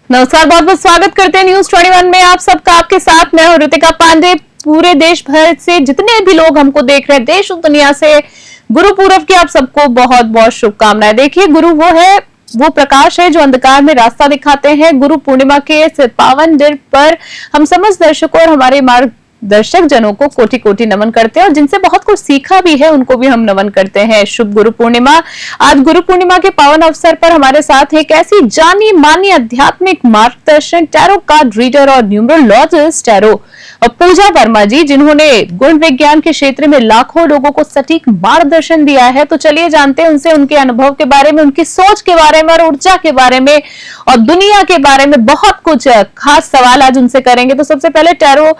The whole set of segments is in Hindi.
नमस्कार, बहुत बहुत स्वागत करते हैं न्यूज 21 में आप सबका। आपके साथ मैं हूं ऋतिका पांडे। पूरे देश भर से जितने भी लोग हमको देख रहे हैं, देश और दुनिया से, गुरु पूरब की आप सबको बहुत बहुत शुभकामनाएं। देखिए, गुरु वो प्रकाश है जो अंधकार में रास्ता दिखाते हैं। गुरु पूर्णिमा के इस पावन दिन पर हम समस्त दर्शकों और हमारे दर्शक जनों को कोटि कोटि नमन करते हैं और जिनसे बहुत कुछ सीखा भी है उनको भी हम नमन करते हैं। शुभ गुरु पूर्णिमा। आज गुरु पूर्णिमा के पावन अवसर पर हमारे साथ एक ऐसी जानी मानी आध्यात्मिक मार्गदर्शन, टैरो कार्ड रीडर और न्यूमरोलॉजिस्ट टैरो पूजा वर्मा जी, जिन्होंने गुण विज्ञान के क्षेत्र में लाखों लोगों को सटीक मार्गदर्शन दिया है। तो चलिए जानते हैं उनसे उनके अनुभव के बारे में, उनकी सोच के बारे में और ऊर्जा के बारे में और दुनिया के बारे में। बहुत कुछ खास सवाल आज उनसे करेंगे। तो सबसे पहले टैरो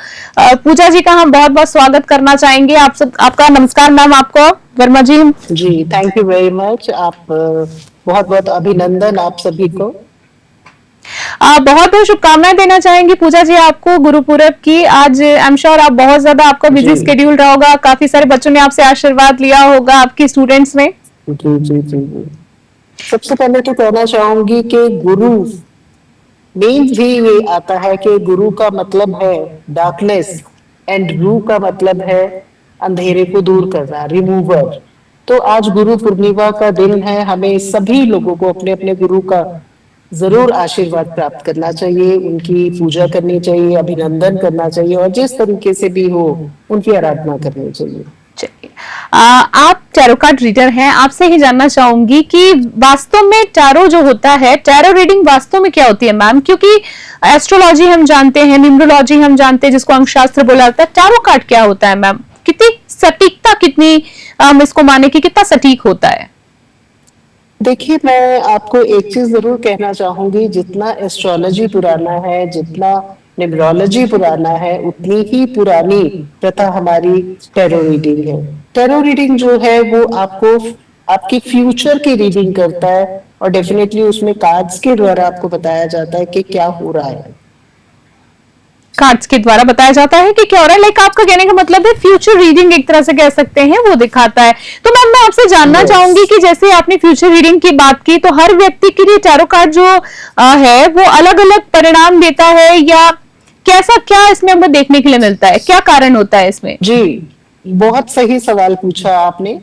पूजा जी का हम बहुत बहुत स्वागत करना चाहेंगे। आपका नमस्कार मैम, आपको वर्मा जी। जी, थैंक यू वेरी मच। आप बहुत बहुत अभिनंदन आप सभी को। बहुत बहुत शुभकामनाएं देना चाहेंगे पूजा जी आपको गुरु पूरब की। आज आई एम श्योर आप बहुत ज्यादा, आपका बिजी स्केड्यूल रहा होगा, काफी सारे बच्चों ने आपसे आशीर्वाद लिया होगा, आपके स्टूडेंट्स ने। जी जी जी जी। सबसे पहले तो कहना चाहूंगी कि गुरु मीन्स ही ये आता है कि गुरु का मतलब है डार्कनेस एंड रू का मतलब है अंधेरे को दूर करना, रिमूवर। तो आज गुरु पूर्णिमा का दिन है। हमें सभी लोगों को अपने अपने गुरु का जरूर आशीर्वाद प्राप्त करना चाहिए, उनकी पूजा करनी चाहिए, अभिनंदन करना चाहिए और जिस तरीके से भी हो उनकी आराधना करनी चाहिए। आप टैरो कार्ड रीडर हैं, आपसे ही जानना चाहूंगी कि वास्तव में टैरो जो होता है, टैरो रीडिंग वास्तव में क्या होती है मैम? क्योंकि एस्ट्रोलॉजी हम जानते हैं, न्यूमरोलॉजी हम जानते हैं, जिसको अंक शास्त्र बोला जाता है। टैरो कार्ड क्या होता है मैम? कितनी सटीकता, कितनी इसको माने कि कितना सटीक होता है? देखिए, मैं आपको एक चीज जरूर कहना चाहूंगी, जितना एस्ट्रोलॉजी पुराना है, जितना न्यूमरोलॉजी पुराना है, उतनी ही पुरानी प्रथा हमारी टैरो रीडिंग है। टैरो रीडिंग जो है वो आपको आपकी फ्यूचर की रीडिंग करता है और डेफिनेटली उसमें कार्ड्स के द्वारा आपको बताया जाता है कि क्या हो रहा है। कार्ड्स के द्वारा बताया जाता है कि क्या हो रहा है। लाइक आपका कहने का मतलब है फ्यूचर रीडिंग एक तरह से कह सकते हैं, वो दिखाता है। तो मैम, मैं आपसे जानना चाहूंगी कि जैसे आपने फ्यूचर रीडिंग की बात की, तो हर व्यक्ति के लिए टैरो कार्ड जो है वो अलग अलग परिणाम देता है, या कैसा, क्या इसमें हमें देखने के लिए मिलता है? क्या कारण होता है इसमें? जी, बहुत सही सवाल पूछा आपने।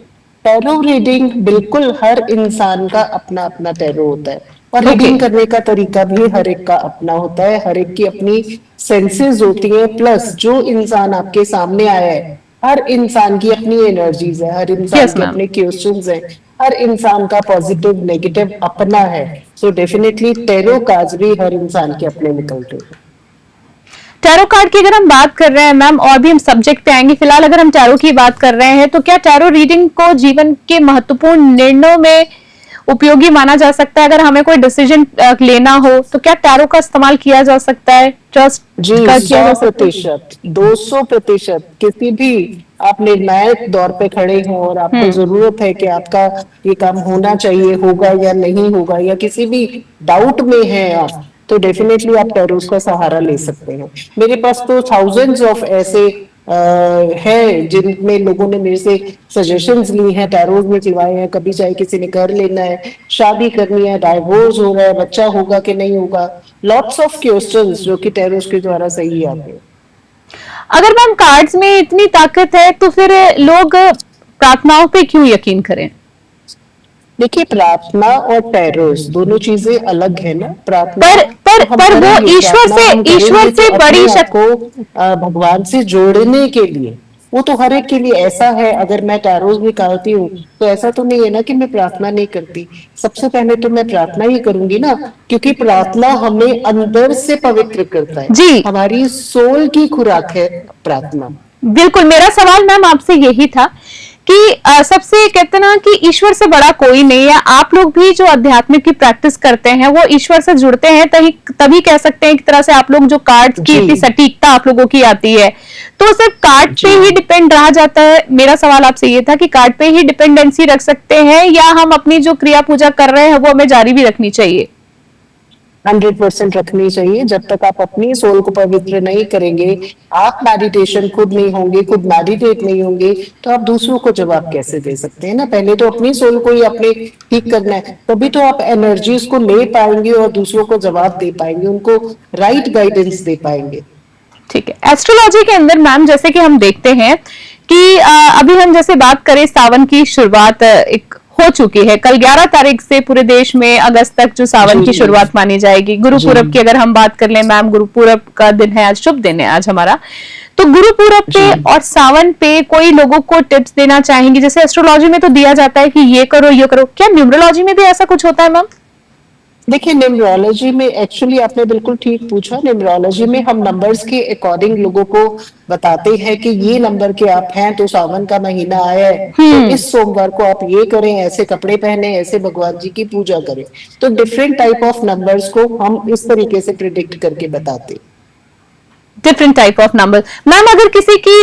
टैरो रीडिंग बिल्कुल हर इंसान का अपना अपना टैरो होता है और रीडिंग करने का तरीका भी हर एक का अपना होता है। हर एक की अपनी सेंसेस होती है, प्लस जो इंसान आपके सामने आया है, हर इंसान की अपनी एनर्जीज है, हर इंसान के अपने क्वेश्चंस हैं, हर इंसान का पॉजिटिव नेगेटिव अपना है। सो डेफिनेटली टैरो कार्ड्स भी हर इंसान के अपने निकलते हैं। टैरो कार्ड की अगर हम बात कर रहे हैं मैम, और भी हम सब्जेक्ट पे आएंगे, फिलहाल अगर हम टैरो की बात कर रहे हैं, तो क्या टैरो रीडिंग को जीवन के महत्वपूर्ण निर्णयों में उपयोगी माना जा सकता है? अगर हमें कोई डिसीजन लेना हो तो क्या टैरो का इस्तेमाल किया जा सकता है? ट्रस्ट जी, 100%, 200%। किसी भी आप निर्णायक दौर पे खड़े हो और आपको जरूरत है कि आपका ये काम होना चाहिए, होगा या नहीं होगा, या किसी भी डाउट में है आप, तो डेफिनेटली आप टैरोस का सहारा ले सकते हैं। मेरे पास तो थाउजेंड्स ऑफ ऐसे है जिनमें लोगों ने मेरे से सजेशंस ली हैं, टैरोस में चिवाए हैं। कभी चाहे किसी ने घर लेना है, शादी करनी है, डाइवोर्स हो रहा है, बच्चा होगा कि नहीं होगा, लॉट्स ऑफ क्वेश्चंस जो कि टैरोस के द्वारा सही आते हैं। अगर मैम कार्ड्स में इतनी ताकत है तो फिर लोग प्रार्थनाओं पे क्यों यकीन करें? देखिए, प्रार्थना और टैरोस दोनों चीजें अलग है ना। प्रार्थना पर वो ईश्वर से बड़ी शक्ति को भगवान से जोड़ने के लिए, वो तो हर एक के लिए ऐसा है। अगर मैं टैरोस निकालती हूँ तो ऐसा तो नहीं है ना कि मैं प्रार्थना नहीं करती। सबसे पहले तो मैं प्रार्थना ही करूंगी ना, क्योंकि प्रार्थना हमें अंदर से पवित्र करता है जी, हमारी सोल की खुराक है प्रार्थना। बिल्कुल, मेरा सवाल मैम आपसे यही था कि सबसे कहते ना कि ईश्वर से बड़ा कोई नहीं है। आप लोग भी जो आध्यात्मिक की प्रैक्टिस करते हैं वो ईश्वर से जुड़ते हैं, तभी कह सकते हैं एक तरह से आप लोग जो कार्ड की इतनी सटीकता आप लोगों की आती है। तो सिर्फ कार्ड पे ही डिपेंड रहा जाता है? मेरा सवाल आपसे ये था कि कार्ड पे ही डिपेंडेंसी रख सकते हैं या हम अपनी जो क्रिया पूजा कर रहे हैं वो हमें जारी भी रखनी चाहिए? 100% रखनी चाहिए। जब तक आप अपनी सोल को पवित्र नहीं करेंगे, आप मेडिटेशन खुद नहीं होंगे, खुद मेडिटेट नहीं होंगे, तो आप दूसरों को जवाब कैसे दे सकते हैं ना। पहले तो अपनी सोल को ही अपने ठीक करना है, तभी तो आप एनर्जीज को ले पाएंगे और दूसरों को जवाब दे पाएंगे, उनको राइट गाइडेंस दे पाएंगे। ठीक है। एस्ट्रोलॉजी के अंदर मैम जैसे कि हम देखते हैं कि अभी हम जैसे बात करें, सावन की शुरुआत एक हो चुकी है। कल 11 तारीख से पूरे देश में अगस्त तक जो सावन जी की जी शुरुआत मानी जाएगी। गुरु जी पूरब की अगर हम बात कर लें मैम, गुरु पूरब का दिन है आज, शुभ दिन है आज हमारा। तो गुरु पूरब पे जी। और सावन पे कोई लोगों को टिप्स देना चाहेंगे? जैसे एस्ट्रोलॉजी में तो दिया जाता है कि ये करो ये करो, क्या न्यूमरोलॉजी में भी ऐसा कुछ होता है मैम? देखिए, न्यूमरोलॉजी में एक्चुअली आपने बिल्कुल ठीक पूछा। न्यूमरोलॉजी में हम नंबर्स के अकॉर्डिंग लोगों को बताते हैं कि ये नंबर के आप हैं तो सावन का महीना आया है, तो इस सोमवार को आप ये करें, ऐसे कपड़े पहने, ऐसे भगवान जी की पूजा करें। तो डिफरेंट टाइप ऑफ नंबर्स को हम इस तरीके से प्रिडिक्ट करके बताते हैं। Different type of number. Ma'am अगर किसी की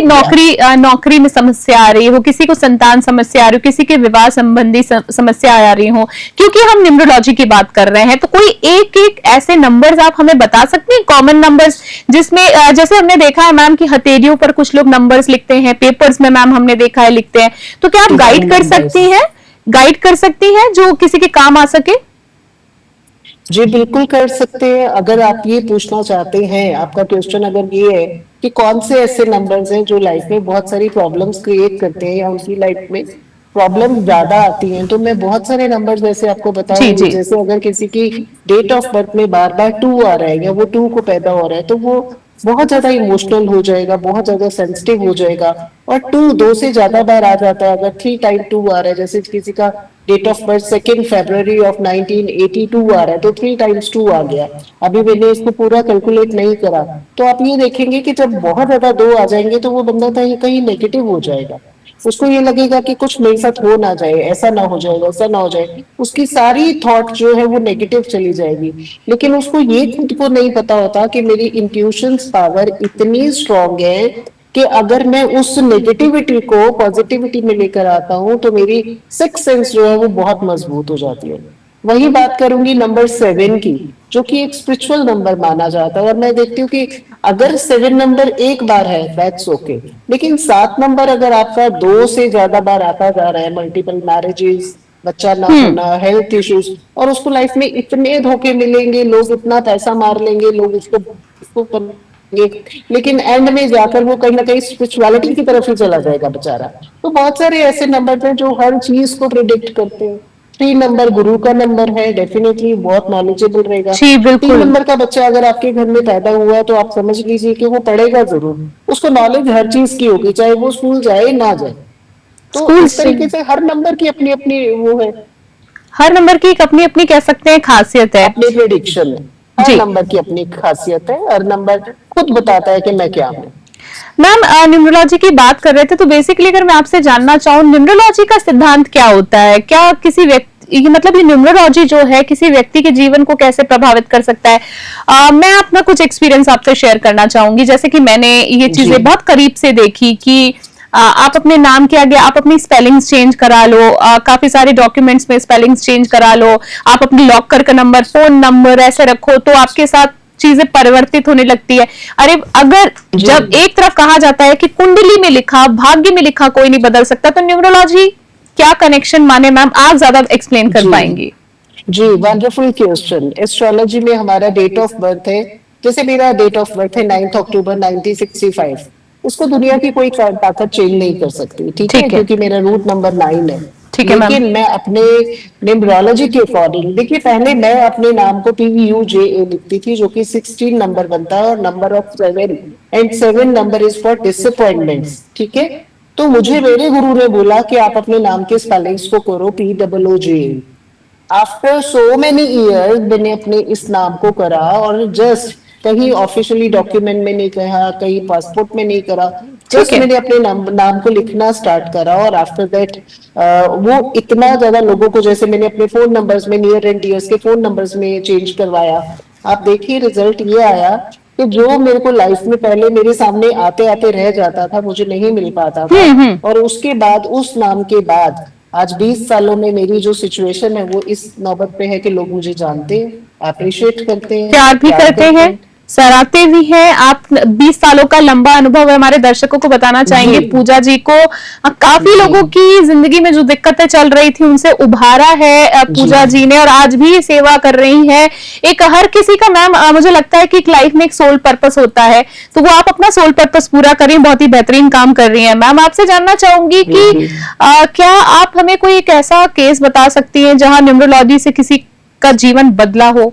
या नौकरी में समस्या आ रही हो, किसी को संतान समस्या आ रही हो, किसी के विवाह संबंधी समस्या आ रही हो, क्योंकि हम न्यूमरोलॉजी की बात कर रहे हैं, तो कोई एक एक ऐसे नंबर्स आप हमें बता सकते हैं, कॉमन नंबर्स, जिसमें जैसे हमने देखा है मैम कि हथेलियों पर कुछ लोग नंबर्स लिखते हैं, पेपर्स में मैम हमने देखा है लिखते हैं, तो क्या आप डिवाइन नंबर्स। गाइड कर सकती हैं जो किसी के काम आ सके? जी बिल्कुल कर सकते हैं। अगर आप ये पूछना चाहते हैं, आपका क्वेश्चन अगर ये है कि कौन से ऐसे नंबर्स हैं जो लाइफ में बहुत सारी प्रॉब्लम्स क्रिएट करते हैं या उनकी लाइफ में प्रॉब्लम ज्यादा आती हैं, तो मैं बहुत सारे नंबर्स जैसे आपको जी बताऊंगी। जी। जैसे अगर किसी की डेट ऑफ बर्थ में बार बार 2 आ रहा है या वो 2 को पैदा हो रहा है, तो वो बहुत ज्यादा इमोशनल हो जाएगा, बहुत ज्यादा सेंसिटिव हो जाएगा। और 2 से ज्यादा बार आ जाता है, अगर 3 टाइम 2 आ रहा है, जैसे किसी का डेट ऑफ बर्थ 2 फरवरी ऑफ 1982 आ रहा है, तो 3 टाइम्स 2 आ गया। अभी मैंने इसको पूरा कैलकुलेट नहीं करा, तो आप ये देखेंगे कि जब बहुत ज्यादा 2 आ जाएंगे तो वो बंदा कहीं कहीं नेगेटिव हो जाएगा। उसको ये लगेगा कि कुछ मेरे साथ हो ना जाए, ऐसा ना हो जाए, वैसा ना हो जाए, उसकी सारी थॉट जो है वो नेगेटिव चली जाएगी। लेकिन उसको ये खुद को नहीं पता होता कि मेरी इंट्यूशंस पावर इतनी स्ट्रांग है कि अगर मैं उस नेगेटिविटी को पॉजिटिविटी में लेकर आता हूँ, तो मेरी सिक्स सेंस जो है वो बहुत मजबूत हो जाती है। वही बात करूंगी नंबर 7 की, जो कि एक स्पिरिचुअल नंबर माना जाता है। और मैं देखती हूँ कि अगर 7 नंबर एक बार है दैट्स ओके, लेकिन 7 नंबर अगर आपका 2 से ज्यादा बार आता जा रहा है, मल्टीपल मैरिजेस, बच्चा ना होना, हेल्थ इश्यूज, और उसको लाइफ में इतने धोखे मिलेंगे, लोग इतना पैसा मार लेंगे, लोग उसको करेंगे, लेकिन एंड में जाकर वो कहीं ना कहीं स्पिरिचुअलिटी की तरफ ही चला जाएगा बेचारा। तो बहुत सारे ऐसे नंबर हैं जो हर चीज को प्रिडिक्ट करते हैं। 3 नंबर गुरु का नंबर है, डेफिनेटली बहुत नॉलेजेबल रहेगा। जी 3 बिल्कुल। नंबर का बच्चा अगर आपके घर में पैदा हुआ है, तो आप समझ लीजिए कि वो पढ़ेगा जरूर, उसको नॉलेज हर चीज की होगी, चाहे वो स्कूल जाए ना जाए। तो स्कूल इस से तरीके से हर नंबर की अपनी अपनी वो है, हर नंबर की एक अपनी अपनी कह सकते हैं खासियत है। अपनी प्रिडिक्शन है। हर जी नंबर की अपनी खासियत है, हर नंबर खुद बताता है कि मैं क्या हूँ। मैम, न्यूमरोलॉजी की बात कर रहे थे, तो बेसिकली अगर मैं आपसे जानना चाहूँ, न्यूमरोलॉजी का सिद्धांत क्या होता है? क्या किसी व्यक्ति मतलब ये न्यूमरोलॉजी जो है किसी व्यक्ति के जीवन को कैसे प्रभावित कर सकता है? मैं अपना कुछ एक्सपीरियंस आपसे शेयर करना चाहूंगी। जैसे कि मैंने ये जी चीजें बहुत करीब से देखी कि आप अपने नाम के आगे आप अपनी स्पेलिंग्स चेंज करा लो, काफी सारे डॉक्यूमेंट्स में स्पेलिंग्स चेंज करा लो, आप अपने लॉकर का नंबर, फोन नंबर ऐसे रखो, तो आपके साथ चीजें परिवर्तित होने लगती है। अरे अगर जी जब एक तरफ कहा जाता है कि कुंडली में लिखा, भाग्य में लिखा कोई नहीं बदल सकता, तो न्यूमरोलॉजी क्या कनेक्शन माने मैम? आप ज्यादा एक्सप्लेन कर जी पाएंगी। जी, वंडरफुल क्वेश्चन। एस्ट्रोलॉजी में हमारा डेट ऑफ बर्थ है, जैसे मेरा डेट ऑफ बर्थ है 9 अक्टूबर 1965, उसको दुनिया की कोई ताकत चेंज नहीं कर सकती, ठीक है, ठीक है। क्योंकि मेरा रूट नंबर 9 है। ठीक है मैम। लेकिन मैं अपने न्यूमरोलॉजी के अकॉर्डिंग, देखिए पहले मैं अपने नाम को PUJA लिखती थी, जो कि 16 नंबर बनता है, और number of 7, and 7 number is for disappointments, ठीक है। तो मुझे मेरे गुरु ने बोला कि आप अपने नाम के स्पेलिंग्स को करो POOJ। After so many years मैंने अपने इस नाम को करा, और जस्ट कहीं ऑफिशियली डॉक्यूमेंट में नहीं कहा, कहीं पासपोर्ट में नहीं करा, ठीक जस्ट है। मैंने अपने नाम को लिखना स्टार्ट करा। और आफ्टर दैट वो इतना ज्यादा लोगों को, जैसे मैंने अपने फोन नंबर्स में, नियर एंड डियर्स के फोन नंबर्स में चेंज करवाया, आप देखिए रिजल्ट ये आया कि जो मेरे को लाइफ में पहले मेरे सामने आते आते रह जाता था, मुझे नहीं मिल पाता था, हम्म। और उसके बाद उस नाम के बाद आज 20 सालों में मेरी जो सिचुएशन है वो इस नौबत पे है कि लोग मुझे जानते हैं, अप्रिशिएट करते हैं, प्यार भी करते हैं, सराहते भी हैं। आप 20 सालों का लंबा अनुभव है, हमारे दर्शकों को बताना चाहेंगे जी पूजा जी को काफी जी लोगों की जिंदगी में जो दिक्कतें चल रही थी उनसे उभारा है जी पूजा जी ने, और आज भी सेवा कर रही हैं। एक हर किसी का मैम मुझे लगता है कि एक लाइफ में एक सोल पर्पस होता है, तो वो आप अपना सोल पर्पस पूरा करें, बहुत ही बेहतरीन काम कर रही हैं। मैम आपसे जानना चाहूंगी कि जी क्या आप हमें कोई एक ऐसा केस बता सकती हैं जहां न्यूमरोलॉजी से किसी का जीवन बदला हो?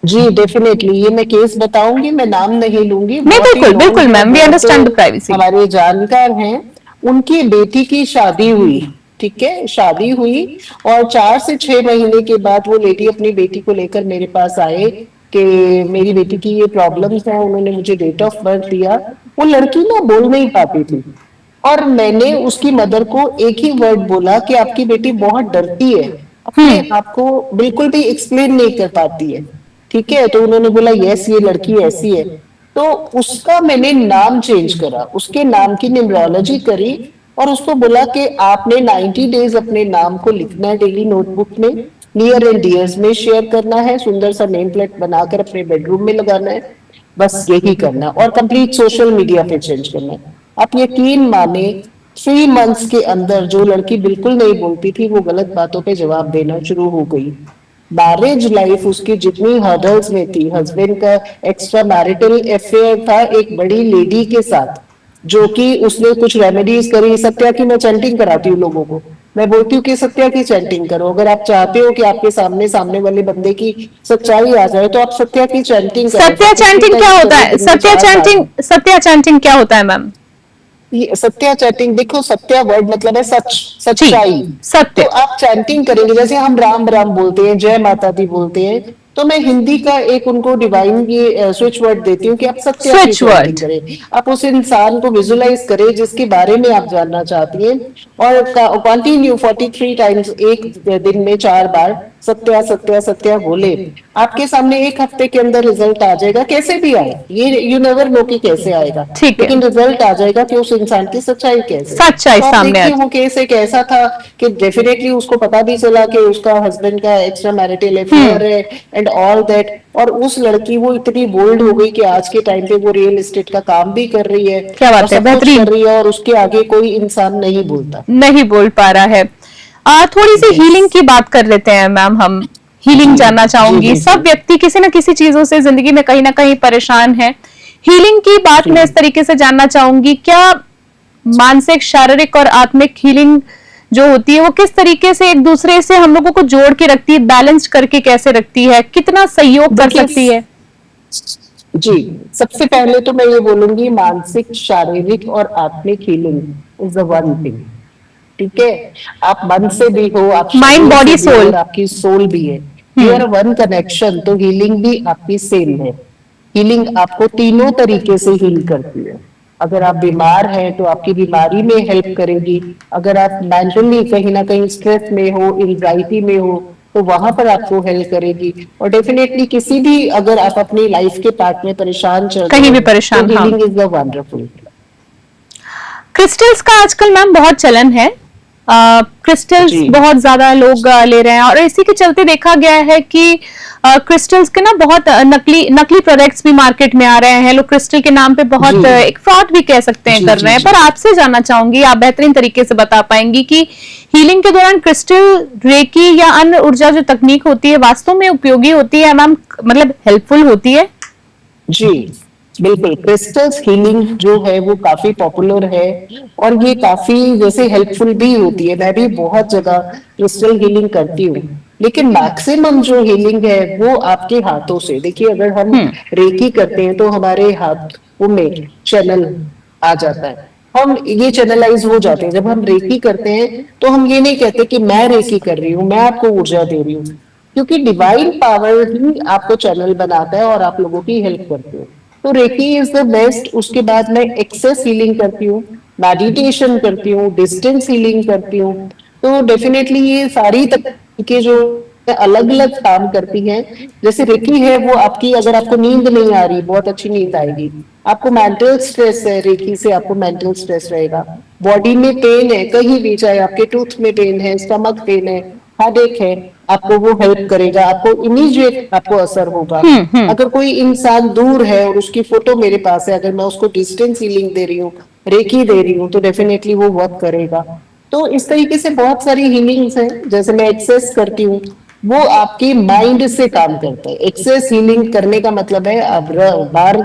जी डेफिनेटली, ये मैं केस बताऊंगी, मैं नाम नहीं लूंगी। नहीं, बहुत ही बिल्कुल नोन बिल्कुल है, मैम, वी बहुत अंडरस्टैंड द प्राइवेसी। हमारे जानकार हैं। उनकी बेटी की शादी हुई, ठीक है, शादी हुई, और 4 से 6 महीने के बाद वो लेडी अपनी बेटी को लेकर मेरे पास आए कि मेरी बेटी की ये प्रॉब्लम्स है। उन्होंने मुझे डेट ऑफ बर्थ दिया। वो लड़की ना बोल नहीं पाती थी, और मैंने उसकी मदर को एक ही वर्ड बोला कि आपकी बेटी बहुत डरती है, अपने आप को बिल्कुल भी एक्सप्लेन नहीं कर पाती है, ठीक है। तो उन्होंने बोला यस, ये लड़की ऐसी है। तो उसका मैंने नाम चेंज करा, उसके नाम की न्यूमरोलॉजी करी, और उसको बोला कि आपने 90 डेज अपने नाम को लिखना है डेली नोटबुक में, नियर एंड डियर्स में शेयर करना है, सुंदर सा नेम प्लेट बनाकर अपने बेडरूम में लगाना है, बस यही करना है, और कंप्लीट सोशल मीडिया पे चेंज करना है। आप यकीन माने 3 मंथ्स के अंदर जो लड़की बिल्कुल नहीं बोलती थी वो गलत बातों पे जवाब देना शुरू हो गई। मैरिज लाइफ उसकी जितनी हर्डल्स में थी, हस्बैंड का एक्स्ट्रा मैरिटल अफेयर था एक बड़ी लेडी के साथ, जो कि उसने कुछ रेमेडीज करी। सत्या की मैं चैंटिंग कराती हूँ लोगों को, मैं बोलती हूँ कि सत्या की चैंटिंग करो। अगर आप चाहते हो कि आपके सामने वाले बंदे की सच्चाई आ जाए, तो आप सत्या की चैंटिंग करो, सत्या 50 चैंटिंग क्या टाइम्स होता करो है? दिन में 4 बार। सत्या चैंटिंग क्या होता है मैम? ये सत्या चैटिंग, देखो सत्या वर्ड मतलब है सच, जी, सच्चाई। तो सत्य। आप चैंटिंग करेंगे, जैसे हम राम राम बोलते हैं, जय माता दी बोलते हैं, तो मैं हिंदी का एक उनको डिवाइन ये स्विच वर्ड देती हूँ कि आप सत्या की स्विच चैंटिंग वर्ड। करें। आप उस इंसान को विजुलाइज करें जिसके बारे में आप जानना चाहती हैं, और कंटिन्यू 43 टाइम्स, एक दिन में 4 बार सत्या सत्या सत्या बोले। आपके सामने एक हफ्ते के अंदर रिजल्ट आ जाएगा, कैसे भी आए, ये यू नेवर नो कि कैसे आएगा, ठीक है, लेकिन रिजल्ट आ जाएगा कि उस इंसान की सच्चाई कैसे। सच्चाई तो आप सामने आ देखिए वो केस एक ऐसा था कि डेफिनेटली उसको पता भी चला कि उसका हस्बैंड का एक्स्ट्रा मैरिटल अफेयर है एंड ऑल दैट, और उस लड़की वो इतनी बोल्ड हो गई कि आज के टाइम पे वो रियल एस्टेट का काम भी कर रही है क्या और बात है, सब कुछ कर बेहतरीन। रही है, और उसके आगे कोई इंसान नहीं बोलता। नहीं बोल पा रहा है। थोड़ी सी यस हीलिंग की बात कर लेते हैं मैम, हम हीलिंग जी जानना जी चाहूंगी। जी सब जी व्यक्ति किसी न किसी चीजों से जिंदगी में कहीं ना कहीं परेशान है। हीलिंग की बात जी मैं इस तरीके से जानना चाहूंगी, क्या मानसिक, शारीरिक और आत्मिक हीलिंग जो होती है वो किस तरीके से एक दूसरे से हम लोगों को जोड़ के रखती है, बैलेंस करके कैसे रखती है, कितना सहयोग कर देखिए सकती है? जी, सबसे पहले तो मैं ये बोलूंगी मानसिक, शारीरिक और आत्मिक healing is the one thing, ठीक है। आप मन से भी हो, आप माइंड, शरीर से बॉडी, भी हो, सोल। और आपकी सोल भी है, you hmm. Are one connection. तो हीलिंग भी आपकी सेम है। हीलिंग आपको तीनों तरीके से हील करती है। अगर आप बीमार हैं तो आपकी बीमारी में हेल्प करेगी। अगर आप मेंटली कहीं ना कहीं स्ट्रेस में हो, एंजाइटी में हो, तो वहां पर आपको हेल्प करेगी। और डेफिनेटली किसी भी, अगर आप अपनी लाइफ के पार्ट में परेशान चल रहे कहीं हो, भी तो परेशान, हाँ। Healing is the wonderful. Crystals का आजकल मैम बहुत चलन है। क्रिस्टल्स जी बहुत ज्यादा लोग ले रहे हैं, और इसी के चलते देखा गया है कि क्रिस्टल्स के ना बहुत नकली नकली प्रोडक्ट्स भी मार्केट में आ रहे हैं। लोग क्रिस्टल के नाम पे जी बहुत एक फ्रॉड भी कह सकते हैं जी कर जी रहे हैं। जी पर आपसे जानना चाहूंगी, आप बेहतरीन तरीके से बता पाएंगी कि हीलिंग के दौरान क्रिस्टल, रेकी या अन्य ऊर्जा जो तकनीक होती है वास्तव में उपयोगी होती है मैम, मतलब हेल्पफुल होती है? जी बिल्कुल, क्रिस्टल्स हीलिंग जो है वो काफी पॉपुलर है, और ये काफी जैसे हेल्पफुल भी होती है। मैं भी बहुत जगह क्रिस्टल हीलिंग करती हूँ, लेकिन मैक्सिमम जो हीलिंग है वो आपके हाथों से। देखिए अगर हम रेकी करते हैं तो हमारे हाथों में चैनल आ जाता है, हम ये चैनलाइज हो जाते हैं। जब हम रेकी करते हैं तो हम ये नहीं कहते कि मैं रेकी कर रही हूँ, मैं आपको ऊर्जा दे रही हूँ, क्योंकि डिवाइन पावर ही आपको चैनल बनाता है और आप लोगों की हेल्प करते हो। तो रेकी इज द बेस्ट। उसके बाद मैं एक्सेस हीलिंग करती हूँ, मेडिटेशन करती हूँ, डिस्टेंस हीलिंग करती हूँ। तो डेफिनेटली ये सारी तकनीकें जो अलग अलग काम करती हैं। जैसे रेकी है वो आपकी, अगर आपको नींद नहीं आ रही, बहुत अच्छी नींद आएगी। आपको मेंटल स्ट्रेस है, रेकी से आपको मेंटल स्ट्रेस रहेगा। बॉडी में पेन है कहीं भी, चाहे आपके टूथ में पेन है, स्टमक पेन है, हेडेक है, आपको वो हेल्प करेगा, आपको इमीडिएट आपको असर होगा। अगर कोई इंसान दूर है और उसकी फोटो मेरे पास है, अगर मैं उसको डिस्टेंस हीलिंग दे रही हूँ, रेकी दे रही हूँ, तो डेफिनेटली वो वर्क करेगा। तो इस तरीके से बहुत सारी हीलिंग्स हैं। जैसे मैं एक्सेस करती हूँ, वो आपकी माइंड से काम करता है। एक्सेस हीलिंग करने का मतलब है, अब बाहर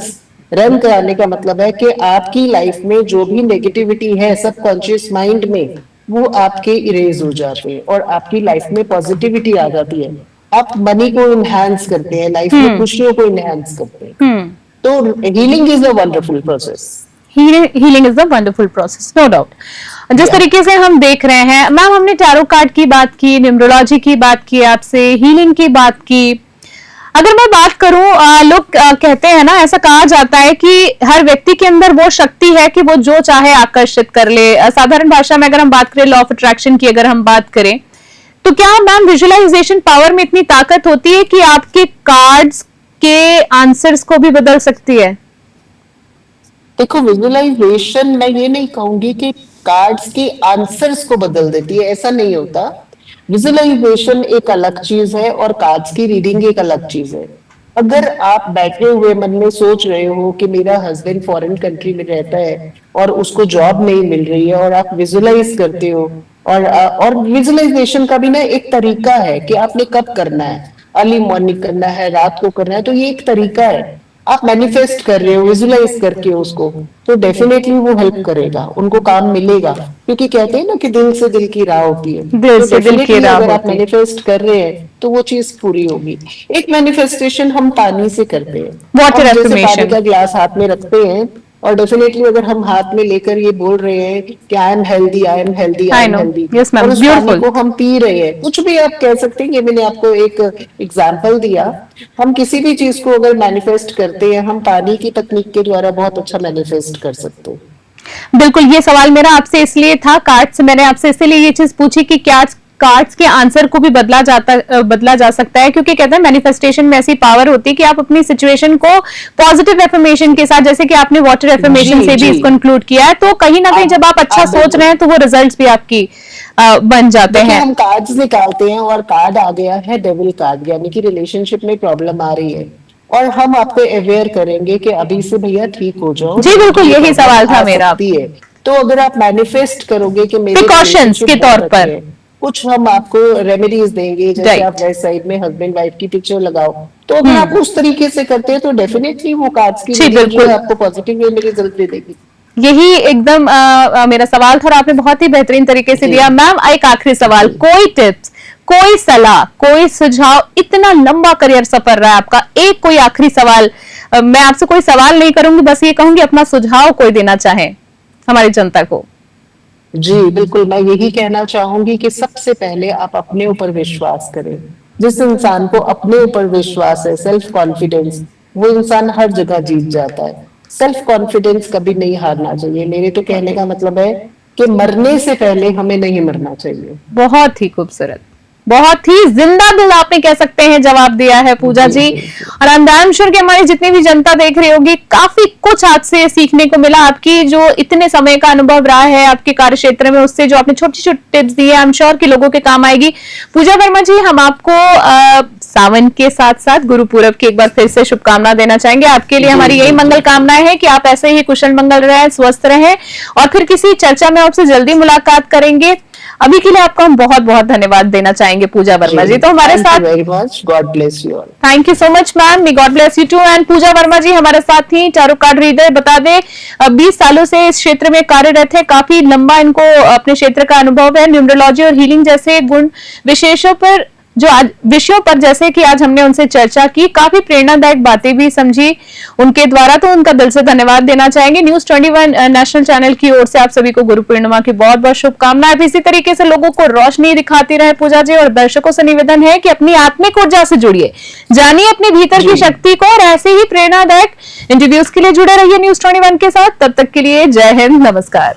रन कराने का मतलब है कि आपकी लाइफ में जो भी नेगेटिविटी है सबकॉन्शियस माइंड में, वो आपके इरेज हो जाते हैं और आपकी लाइफ में पॉजिटिविटी आ जाती है। आप मनी को इनहैंस करते हैं, लाइफ में खुशियों को इनहैंस करते हैं। तो healing is a wonderful process. Healing is a wonderful process, no doubt. जिस तरीके से हम देख रहे हैं मैम, हमने टैरो कार्ड की बात की, न्यूमरोलॉजी की बात की, आपसे हीलिंग की बात की। अगर मैं बात करूं, लोग कहते हैं ना, ऐसा कहा जाता है कि हर व्यक्ति के अंदर वो शक्ति है कि वो जो चाहे आकर्षित कर ले। साधारण भाषा में अगर हम बात करें, लॉ ऑफ अट्रैक्शन की अगर हम बात करें, तो क्या मैम विजुअलाइजेशन पावर में इतनी ताकत होती है कि आपके कार्ड्स के आंसर्स को भी बदल सकती है? देखो, विजुअलाइजेशन मैं ये नहीं कहूंगी कि कार्ड्स के आंसर्स को बदल देती है, ऐसा नहीं होता। विजुअलाइजेशन एक अलग चीज है और कार्ड्स की रीडिंग एक अलग चीज है। अगर आप बैठे हुए मन में सोच रहे हो कि मेरा हस्बैंड फॉरेन कंट्री में रहता है और उसको जॉब नहीं मिल रही है, और आप विजुअलाइज करते हो, और विजुअलाइजेशन का भी ना एक तरीका है कि आपने कब करना है, अर्ली मॉर्निंग करना है, रात को करना है, तो ये एक तरीका है। आप मैनिफेस्ट कर रहे हो विजुअलाइज करके उसको, तो डेफिनेटली वो हेल्प करेगा, उनको काम मिलेगा। क्योंकि कहते हैं ना कि दिल से दिल की राह होती है। दिल तो से दिल की डेफिनेटली राह अगर आप होती है। मैनिफेस्ट कर रहे हैं तो वो चीज पूरी होगी। एक मैनिफेस्टेशन हम पानी से करते हैं। वाटर हम जैसे पानी एफर्मेशन। का ग्लास हाथ में रखते हैं, और डेफिनेटली अगर हम हाथ में लेकर ये बोल रहे हैं कि I am healthy, I am healthy, I I am no, healthy, yes ma'am, और उस पानी ब्यूटीफुल। को हम पी रहे हैं, कुछ भी आप कह सकते हैं। ये मैंने आपको एक एग्जांपल दिया। हम किसी भी चीज को अगर मैनिफेस्ट करते हैं, हम पानी की तकनीक के द्वारा बहुत अच्छा मैनिफेस्ट कर सकते हैं। बिल्कुल, ये सवाल मेरा आपसे इसलिए था, कार्ड्स मैंने आपसे इसलिए ये चीज पूछी कि क्या कार्ड्स के आंसर को भी बदला जा सकता है, क्योंकि कहते हैं मैनिफेस्टेशन में ऐसी पावर होती है कि आप अपनी सिचुएशन को पॉजिटिव एफर्मेशन के साथ, जैसे कि आपने वाटर एफर्मेशन से भी इसको इंक्लूड किया है, तो कहीं ना कहीं जब आप अच्छा सोच रहे हैं तो वो रिजल्ट्स भी आपकी बन जाते हैं। हम कार्ड्स निकालते हैं और कार्ड आ गया है डेविल कार्ड, यानी कि रिलेशनशिप में प्रॉब्लम आ रही है, और हम आपको अवेयर करेंगे कि अभी से भैया ठीक हो जाओ। जी बिल्कुल, यही सवाल था मेरा। है तो अगर आप मैनिफेस्ट करोगे कि मेरे प्रिकॉशंस के तौर पर कुछ हम आपको रेमेडीज देंगे, जैसे आप वेस्ट साइड में हस्बैंड वाइफ की पिक्चर लगाओ, तो अगर आप उस तरीके से करते हैं तो डेफिनेटली वो कार्ड्स की रीडिंग जो है आपको पॉजिटिव वे में रिजल्ट दे देगी। यही एकदम मेरा सवाल था और आपने बहुत ही बेहतरीन तरीके से दिया। मैम, एक आखिरी सवाल, कोई टिप्स, कोई सलाह, कोई सुझाव, इतना लंबा करियर सफर रहा है आपका, एक कोई आखिरी सवाल, मैं आपसे कोई सवाल नहीं करूंगी, बस ये कहूंगी अपना सुझाव कोई देना चाहे हमारी जनता को। जी बिल्कुल, मैं यही कहना चाहूंगी कि सबसे पहले आप अपने ऊपर विश्वास करें। जिस इंसान को अपने ऊपर विश्वास है, सेल्फ कॉन्फिडेंस, वो इंसान हर जगह जीत जाता है। सेल्फ कॉन्फिडेंस कभी नहीं हारना चाहिए। मेरे तो कहने का मतलब है कि मरने से पहले हमें नहीं मरना चाहिए। बहुत ही खूबसूरत, बहुत ही जिंदा दिल आपने कह सकते हैं जवाब दिया है पूजा जी। और आई एम श्योर कि हमारी जितनी भी जनता देख रही होगी, काफी कुछ आज से सीखने को मिला। आपकी जो इतने समय का अनुभव रहा है आपके कार्य क्षेत्र में, उससे जो आपने छोटी छोटी टिप्स दी है, आई एम श्योर कि लोगों के काम आएगी। पूजा वर्मा जी, हम आपको सावन के साथ साथ गुरु पूरब की एक बार फिर से शुभकामना देना चाहेंगे। आपके लिए हमारी यही मंगल कामनाएं हैं कि आप ऐसे ही कुशल मंगल रहें, स्वस्थ रहें, और फिर किसी चर्चा में आपसे जल्दी मुलाकात करेंगे। अभी के लिए आपको हम बहुत बहुत धन्यवाद देना चाहेंगे पूजा वर्मा जी। तो हमारे साथ very much, God bless you all. Thank you so much ma'am, may God bless you too. And Puja Verma ji हमारे साथ थी, टैरो कार्ड रीडर। बता दें 20 सालों से इस क्षेत्र में कार्यरत है, काफी लंबा इनको अपने क्षेत्र का अनुभव है। न्यूमरोलॉजी और हीलिंग जैसे गुण विशेषों पर जो आज विषयों पर जैसे कि आज हमने उनसे चर्चा की, काफी प्रेरणादायक बातें भी समझी उनके द्वारा, तो उनका दिल से धन्यवाद देना चाहेंगे। न्यूज़ 21 नेशनल चैनल की ओर से आप सभी को गुरु पूर्णिमा की बहुत बहुत शुभकामनाएं। इसी तरीके से लोगों को रोशनी दिखाती रहे पूजा जी, और दर्शकों से निवेदन है कि अपनी आत्मिक ऊर्जा से जुड़िए, जानिए अपने भीतर की शक्ति को, और ऐसे ही प्रेरणादायक इंटरव्यूज के लिए जुड़े रहिए न्यूज़ 21 के साथ। तब तक के लिए जय हिंद, नमस्कार।